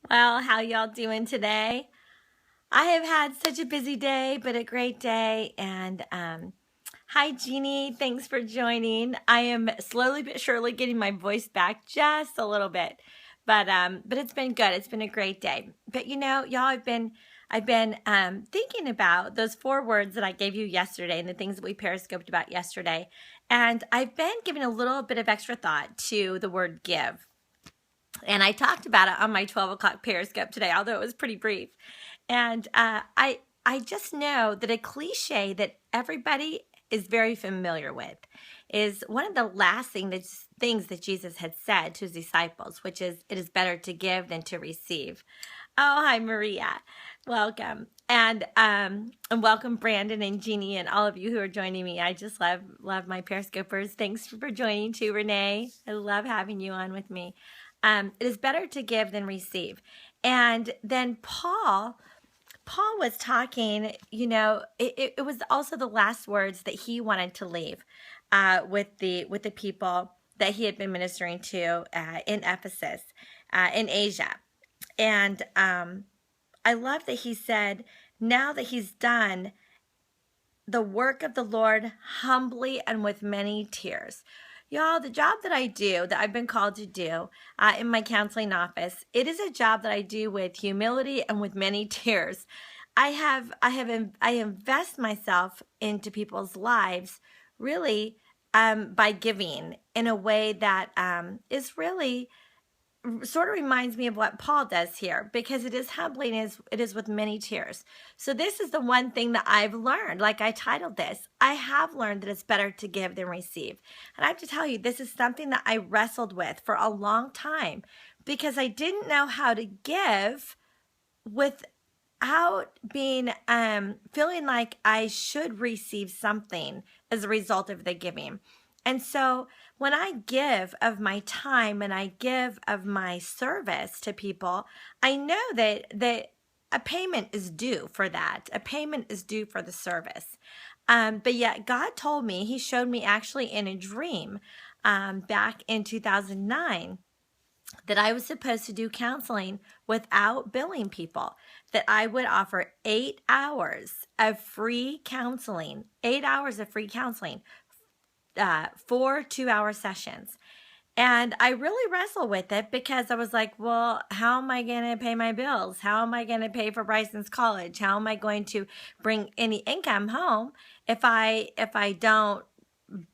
Well, how y'all doing today? I have had such a busy day, but a great day. And hi, Jeannie. Thanks for joining. I am slowly but surely getting my voice back just a little bit, but it's been good. It's been a great day. But y'all, I've been thinking about those 4 words that I gave you yesterday and the things that we periscoped about yesterday, and I've been giving a little bit of extra thought to the word give. And I talked about it on my 12 o'clock Periscope today, although it was pretty brief. And I just know that a cliche that everybody is very familiar with is one of the last things that Jesus had said to his disciples, which is, "It is better to give than to receive." Oh, hi, Maria. Welcome. And welcome Brandon and Jeannie and all of you who are joining me. I just love my Periscopers. Thanks for joining too, Renee. I love having you on with me. It is better to give than receive. And then Paul was talking, it was also the last words that he wanted to leave with the people that he had been ministering to in Ephesus, in Asia. And I love that he said, now that he's done the work of the Lord humbly and with many tears. Y'all, the job that I do, that I've been called to do in my counseling office, it is a job that I do with humility and with many tears. I invest myself into people's lives really by giving in a way that is really sort of reminds me of what Paul does here, because it is humbling, it is with many tears. So this is the one thing that I've learned. Like I titled this, I have learned that it's better to give than receive. And I have to tell you, this is something that I wrestled with for a long time, because I didn't know how to give without being feeling like I should receive something as a result of the giving. And so when I give of my time and I give of my service to people, I know that a payment is due for that. A payment is due for the service. But yet God told me, he showed me actually in a dream back in 2009, that I was supposed to do counseling without billing people, that I would offer 8 hours of free counseling, 8 hours of free counseling, 4 2-hour sessions. And I really wrestle with it, because I was like, well, how am I going to pay my bills? How am I going to pay for Bryson's college? How am I going to bring any income home if I don't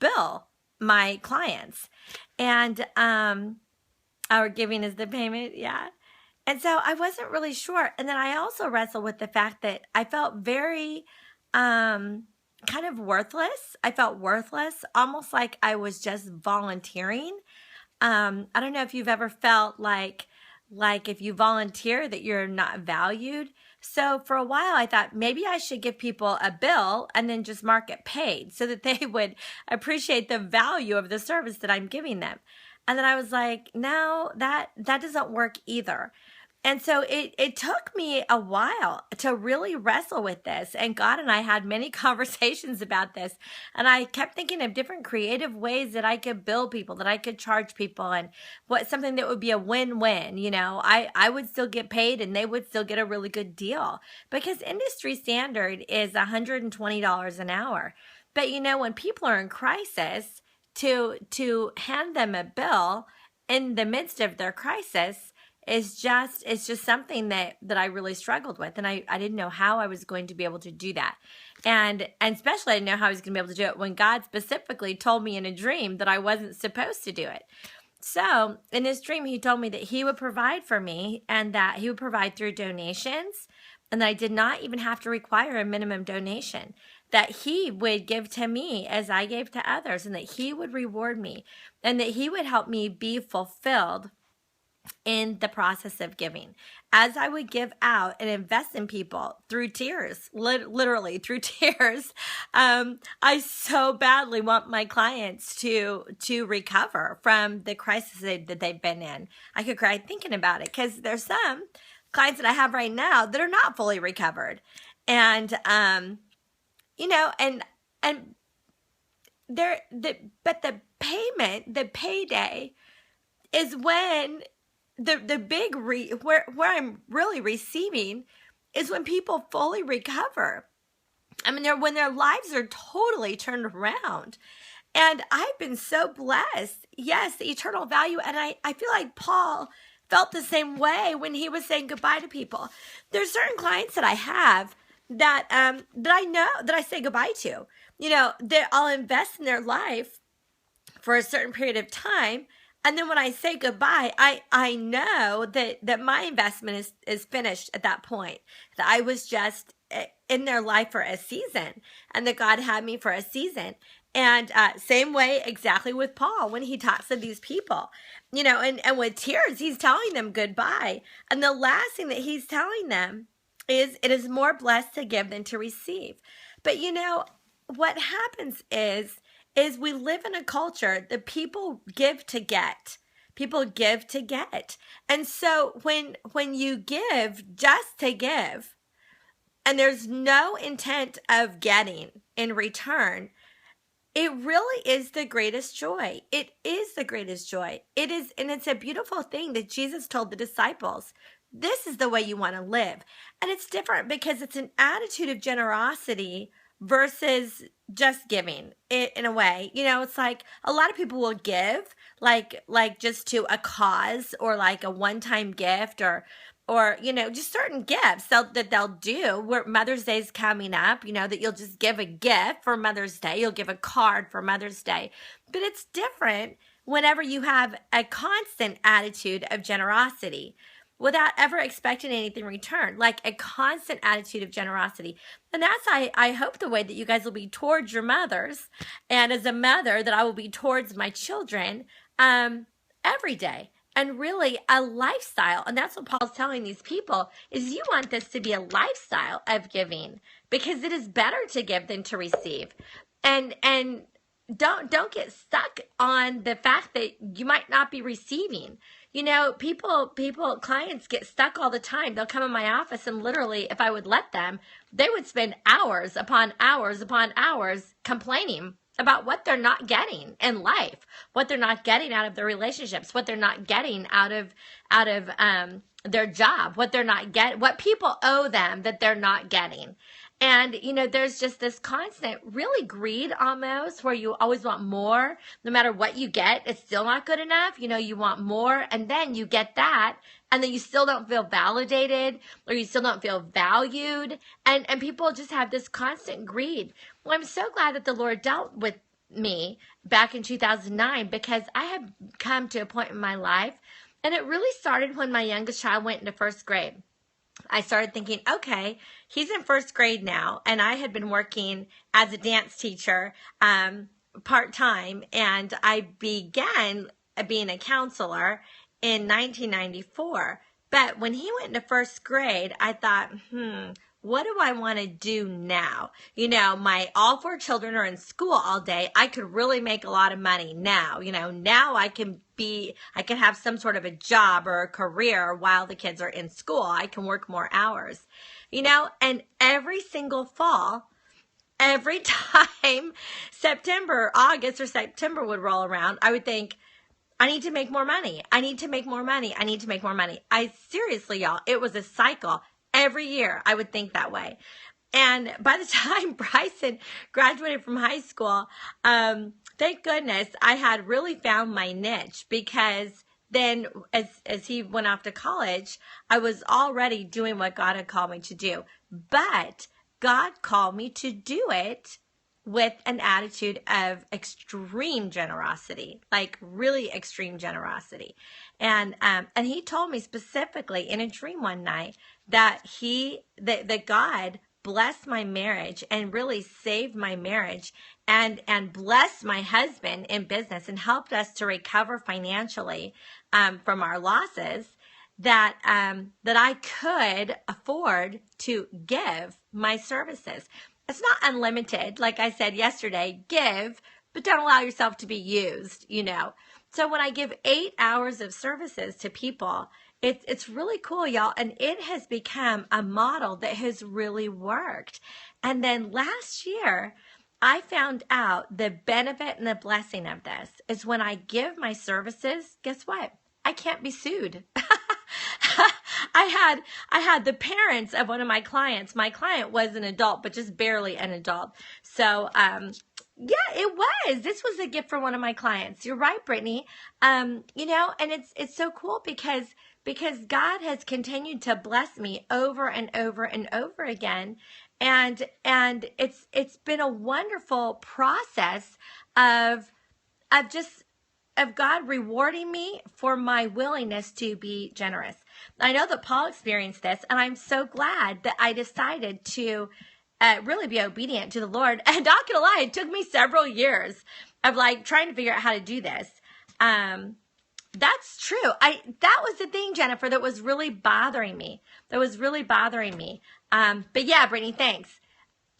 bill my clients? And our giving is the payment, yeah. And so I wasn't really sure. And then I also wrestled with the fact that I felt very kind of worthless. I felt worthless, almost like I was just volunteering. I don't know if you've ever felt like if you volunteer that you're not valued. So for a while I thought maybe I should give people a bill and then just mark it paid, so that they would appreciate the value of the service that I'm giving them. And then I was like, no, that doesn't work either. And so it took me a while to really wrestle with this. And God and I had many conversations about this. And I kept thinking of different creative ways that I could bill people, that I could charge people, and something that would be a win-win. I would still get paid and they would still get a really good deal, because industry standard is $120 an hour. But when people are in crisis, to hand them a bill in the midst of their crisis, it's just something that I really struggled with. And I didn't know how I was going to be able to do that. And especially I didn't know how I was going to be able to do it when God specifically told me in a dream that I wasn't supposed to do it. So in this dream, he told me that he would provide for me, and that he would provide through donations, and that I did not even have to require a minimum donation, that he would give to me as I gave to others, and that he would reward me, and that he would help me be fulfilled in the process of giving, as I would give out and invest in people through tears, literally through tears. I so badly want my clients to recover from the crisis that they've been in. I could cry thinking about it, because there's some clients that I have right now that are not fully recovered. And and but the payment, the payday, is when the big where I'm really receiving is when people fully recover. I mean, when their lives are totally turned around. And I've been so blessed. Yes, the eternal value. And I feel like Paul felt the same way when he was saying goodbye to people. There's certain clients that I have that that I know that I say goodbye to. You know, that I'll invest in their life for a certain period of time. And then when I say goodbye, I know that my investment is finished at that point. That I was just in their life for a season, and that God had me for a season. And same way exactly with Paul when he talks to these people, you know, and with tears, he's telling them goodbye. And the last thing that he's telling them is it is more blessed to give than to receive. But you know, what happens is we live in a culture that people give to get. People give to get. And so when you give just to give, and there's no intent of getting in return, it really is the greatest joy. It is the greatest joy. It is, and it's a beautiful thing that Jesus told the disciples. This is the way you want to live. And it's different because it's an attitude of generosity versus just giving it in a way. You know, it's like a lot of people will give like just to a cause or like a one-time gift or you know, just certain gifts that they'll do. Where Mother's Day is coming up, you know, that you'll just give a gift for Mother's Day. You'll give a card for Mother's Day. But it's different whenever you have a constant attitude of generosity without ever expecting anything in return, like a constant attitude of generosity. And that's, I hope, the way that you guys will be towards your mothers, and as a mother that I will be towards my children every day. And really a lifestyle. And that's what Paul's telling these people is you want this to be a lifestyle of giving, because it is better to give than to receive. And don't get stuck on the fact that you might not be receiving. You know, clients get stuck all the time. They'll come in my office and literally, if I would let them, they would spend hours upon hours upon hours complaining about what they're not getting in life, what they're not getting out of their relationships, what they're not getting out of their job, what people owe them that they're not getting. And, you know, there's just this constant, really greed almost, where you always want more. No matter what you get, it's still not good enough. You know, you want more, and then you get that, and then you still don't feel validated, or you still don't feel valued. And people just have this constant greed. Well, I'm so glad that the Lord dealt with me back in 2009, because I had come to a point in my life, and it really started when my youngest child went into first grade. I started thinking, okay, he's in first grade now, and I had been working as a dance teacher part-time, and I began being a counselor in 1994. But when he went into first grade, I thought, what do I want to do now? You know, all four children are in school all day. I could really make a lot of money now. You know, now I can have some sort of a job or a career while the kids are in school. I can work more hours, you know, and every single fall, every time August or September would roll around, I would think, I need to make more money. I need to make more money. I need to make more money. Seriously, y'all, it was a cycle. Every year I would think that way. And by the time Bryson graduated from high school, thank goodness I had really found my niche, because then as he went off to college, I was already doing what God had called me to do. But God called me to do it with an attitude of extreme generosity, like really extreme generosity. And he told me specifically in a dream one night that that God blessed my marriage and really saved my marriage and blessed my husband in business and helped us to recover financially from our losses, that I could afford to give my services. It's not unlimited. Like I said yesterday, give, but don't allow yourself to be used, you know. So when I give 8 hours of services to people, it's really cool, y'all. And it has become a model that has really worked. And then last year, I found out the benefit and the blessing of this is when I give my services, guess what? I I can't be sued. I had the parents of one of my clients. My client was an adult, but just barely an adult. So, yeah, it was. This was a gift for one of my clients. You're right, Brittany. You know, and it's so cool because God has continued to bless me over and over and over again. And it's been a wonderful process of just of God rewarding me for my willingness to be generous. I know that Paul experienced this, and I'm so glad that I decided to really be obedient to the Lord. And not gonna lie, it took me several years of like trying to figure out how to do this. That's true. That was the thing, Jennifer, that was really bothering me. But yeah, Brittany, thanks.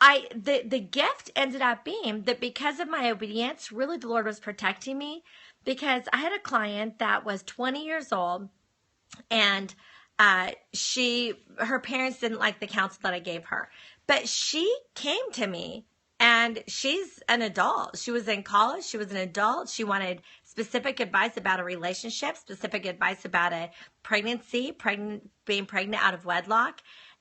The gift ended up being that because of my obedience, really the Lord was protecting me, because I had a client that was 20 years old, and her parents didn't like the counsel that I gave her, but she came to me, and she's an adult. She was in college. She was an adult. She wanted specific advice about a relationship, specific advice about a pregnancy, being pregnant out of wedlock.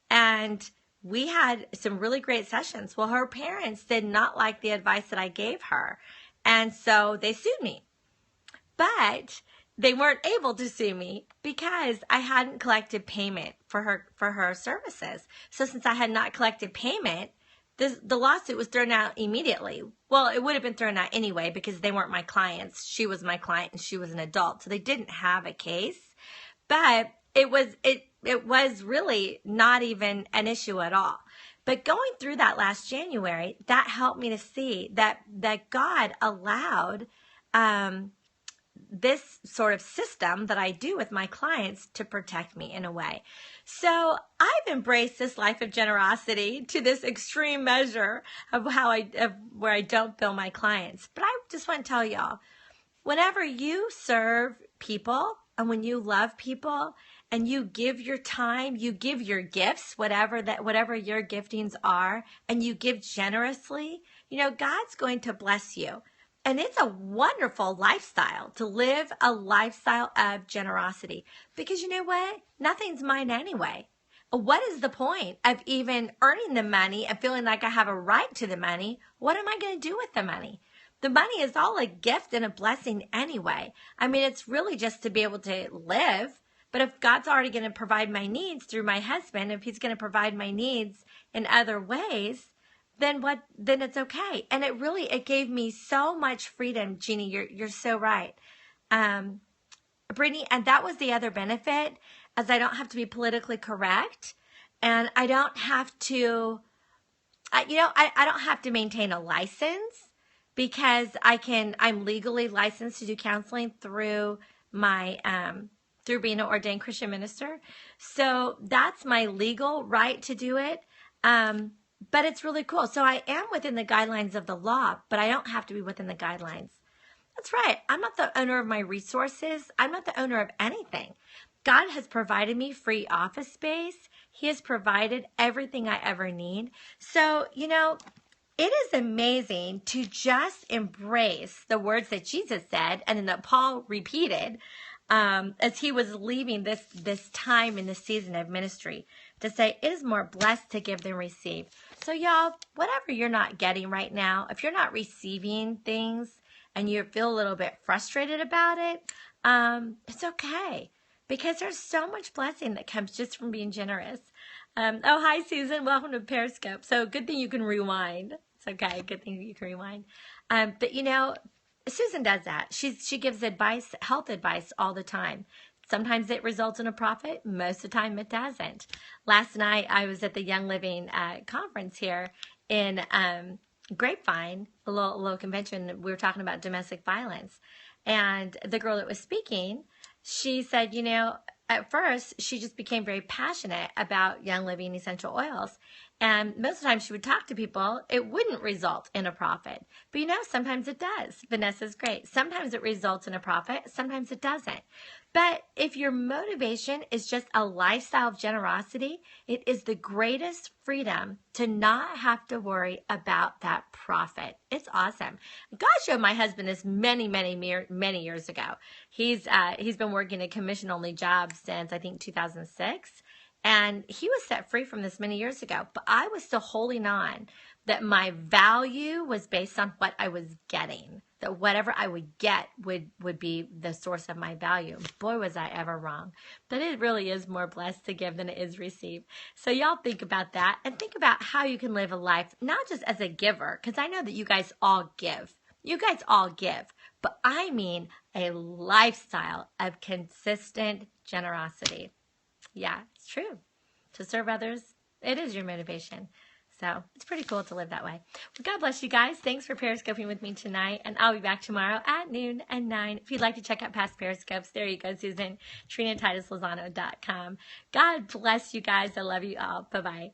And we had some really great sessions. Well, her parents did not like the advice that I gave her. And so they sued me. But they weren't able to sue me because I hadn't collected payment for her services. So since I had not collected payment, the lawsuit was thrown out immediately. Well, it would have been thrown out anyway because they weren't my clients. She was my client and she was an adult. So they didn't have a case. But it was really not even an issue at all. But going through that last January, that helped me to see that God allowed this sort of system that I do with my clients to protect me in a way. So I've embraced this life of generosity to this extreme measure of where I don't bill my clients. But I just want to tell y'all, whenever you serve people and when you love people and you give your time, you give your gifts, whatever your giftings are, and you give generously, you know, God's going to bless you. And it's a wonderful lifestyle to live a lifestyle of generosity, because you know what? Nothing's mine anyway. What is the point of even earning the money and feeling like I have a right to the money? What am I going to do with the money? The money is all a gift and a blessing anyway. I mean, it's really just to be able to live. But if God's already going to provide my needs through my husband, if he's going to provide my needs in other ways, then it's okay. And it gave me so much freedom. Jeannie, you're so right. Brittany, and that was the other benefit, as I don't have to be politically correct, and I don't have to, I don't have to maintain a license, because I'm legally licensed to do counseling through through being an ordained Christian minister. So that's my legal right to do it. But it's really cool. So I am within the guidelines of the law, but I don't have to be within the guidelines. That's right. I'm not the owner of my resources. I'm not the owner of anything. God has provided me free office space. He has provided everything I ever need. So, you know, it is amazing to just embrace the words that Jesus said and then that Paul repeated as he was leaving this time in the season of ministry, to say it is more blessed to give than receive. So y'all, whatever you're not getting right now, if you're not receiving things and you feel a little bit frustrated about it, it's okay, because there's so much blessing that comes just from being generous. Oh, hi, Susan. Welcome to Periscope. So good thing you can rewind. It's okay. Good thing you can rewind. But you know, Susan does that. She gives advice, health advice all the time. Sometimes it results in a profit. Most of the time it doesn't. Last night I was at the Young Living conference here in Grapevine, a little convention. We were talking about domestic violence. And the girl that was speaking, she said, you know, at first she just became very passionate about Young Living essential oils. And most of the time she would talk to people, it wouldn't result in a profit. But sometimes it does. Vanessa's great. Sometimes it results in a profit. Sometimes it doesn't. But if your motivation is just a lifestyle of generosity, it is the greatest freedom to not have to worry about that profit. It's awesome. God showed my husband this many years ago. He's been working a commission-only job since I think 2006. And he was set free from this many years ago, but I was still holding on that my value was based on what I was getting, that whatever I would get would be the source of my value. Boy, was I ever wrong. But it really is more blessed to give than it is receive. So y'all think about that and think about how you can live a life, not just as a giver, because I know that you guys all give. You guys all give, but I mean a lifestyle of consistent generosity. Yeah, it's true. To serve others, it is your motivation. So it's pretty cool to live that way. Well, God bless you guys. Thanks for Periscoping with me tonight. And I'll be back tomorrow at noon and 9. If you'd like to check out past Periscopes, there you go, Susan. TrinaTitusLozano.com. God bless you guys. I love you all. Bye-bye.